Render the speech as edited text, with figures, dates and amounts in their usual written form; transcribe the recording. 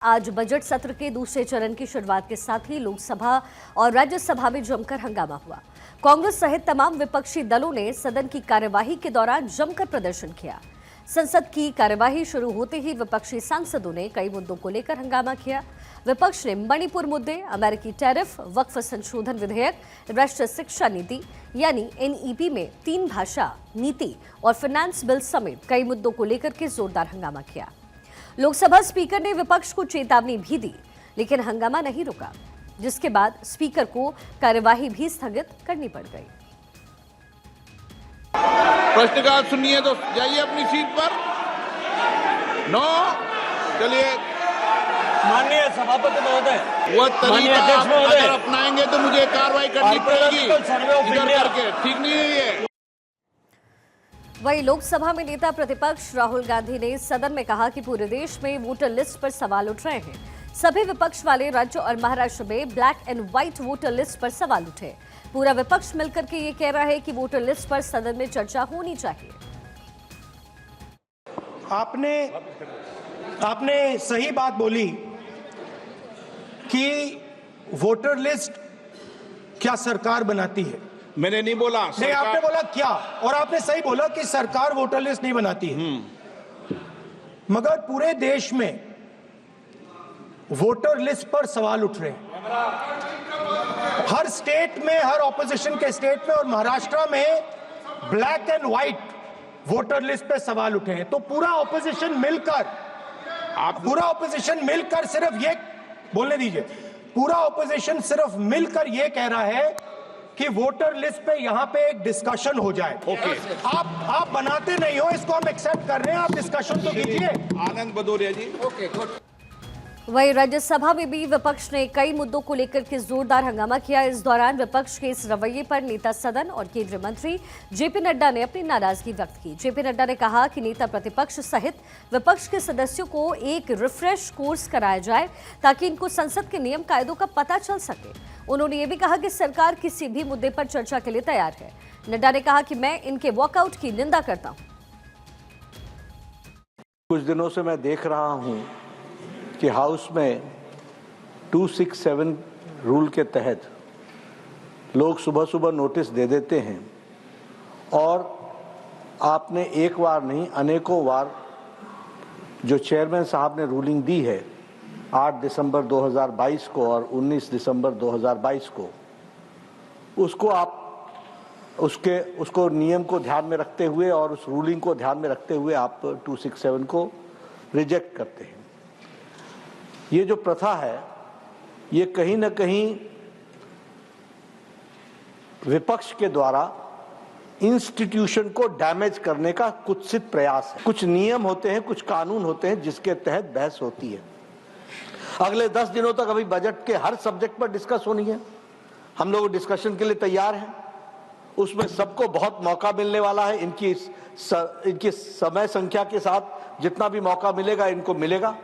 आज बजट सत्र के दूसरे चरण की शुरुआत के साथ ही लोकसभा और राज्यसभा में जमकर हंगामा हुआ। कांग्रेस सहित तमाम विपक्षी दलों ने सदन की कार्यवाही के दौरान जमकर प्रदर्शन किया। संसद की कार्यवाही शुरू होते ही विपक्षी सांसदों ने कई मुद्दों को लेकर हंगामा किया। विपक्ष ने मणिपुर मुद्दे, अमेरिकी टैरिफ, वक्फ संशोधन विधेयक, राष्ट्रीय शिक्षा नीति यानी एनईपी में 3 भाषा नीति और फाइनेंस बिल समेत कई मुद्दों को लेकर के जोरदार हंगामा किया। लोकसभा स्पीकर ने विपक्ष को चेतावनी भी दी, लेकिन हंगामा नहीं रुका, जिसके बाद स्पीकर को कार्यवाही भी स्थगित करनी पड़ गई। प्रश्नकाल सुनिए तो जाइए अपनी सीट पर। नो, चलिए। माननीय सभापति महोदय, वह तरीका अगर अपनाएंगे तो मुझे कार्रवाई करनी पड़ेगी इधर करके, ठीक नहीं है ये। वहीं लोकसभा में नेता प्रतिपक्ष राहुल गांधी ने सदन में कहा कि पूरे देश में वोटर लिस्ट पर सवाल उठ रहे हैं। सभी विपक्ष वाले राज्य और महाराष्ट्र में black and white voter list पर सवाल उठे। पूरा विपक्ष मिलकर के ये कह रहा है कि वोटर लिस्ट पर सदन में चर्चा होनी चाहिए। आपने सही बात बोली कि वोटर लिस्ट क्या सरकार बनाती है। मैंने नहीं बोला। नहीं, आपने बोला क्या, और आपने सही बोला कि सरकार वोटर लिस्ट नहीं बनाती है। मगर पूरे देश में वोटर लिस्ट पर सवाल उठ रहे हैं। हर स्टेट में, हर ऑपोजिशन के स्टेट में और महाराष्ट्र में black and white voter list पे सवाल उठे हैं। तो पूरा ऑपोजिशन मिलकर सिर्फ ये बोलने दीजिए, पूरा ऑपोजिशन सिर्फ मिलकर ये कह रहा है कि वोटर लिस्ट पे यहां पे एक डिस्कशन हो जाए। ओके। आप बनाते नहीं हो, इसको हम एक्सेप्ट कर रहे हैं, आप डिस्कशन तो कीजिए। आनंद भदौरिया जी। Okay, good. वहीं राज्यसभा में भी विपक्ष ने कई मुद्दों को लेकर के जोरदार हंगामा किया। इस दौरान विपक्ष के इस रवैये पर नेता सदन और केंद्रीय मंत्री जेपी नड्डा ने अपनी नाराजगी व्यक्त की। जेपी नड्डा ने कहा कि नेता प्रतिपक्ष सहित विपक्ष के सदस्यों को एक रिफ्रेश कोर्स कराया जाए ताकि इनको संसद के नियम कायदों का पता चल सके। उन्होंने ये भी कहा कि सरकार किसी भी मुद्दे पर चर्चा के लिए तैयार है। नड्डा ने कहा कि मैं इनके वॉकआउट की निंदा करता हूं। कुछ दिनों से मैं देख रहा हूं कि हाउस में 267 रूल के तहत लोग सुबह सुबह नोटिस दे देते हैं और आपने एक बार नहीं अनेकों बार जो चेयरमैन साहब ने रूलिंग दी है 8 दिसंबर 2022 को और 19 दिसंबर 2022 को, उसको नियम को ध्यान में रखते हुए और उस रूलिंग को ध्यान में रखते हुए आप 267 को रिजेक्ट करते हैं। ये जो प्रथा है ये कहीं ना कहीं विपक्ष के द्वारा इंस्टीट्यूशन को डैमेज करने का कुत्सित प्रयास है। कुछ नियम होते हैं, कुछ कानून होते हैं जिसके तहत बहस होती है। अगले 10 दिनों तक अभी बजट के हर सब्जेक्ट पर डिस्कस होनी है। हम लोग डिस्कशन के लिए तैयार हैं। उसमें सबको बहुत मौका मिलने वाला है। इनकी समय संख्या के साथ जितना भी मौका मिलेगा इनको मिलेगा।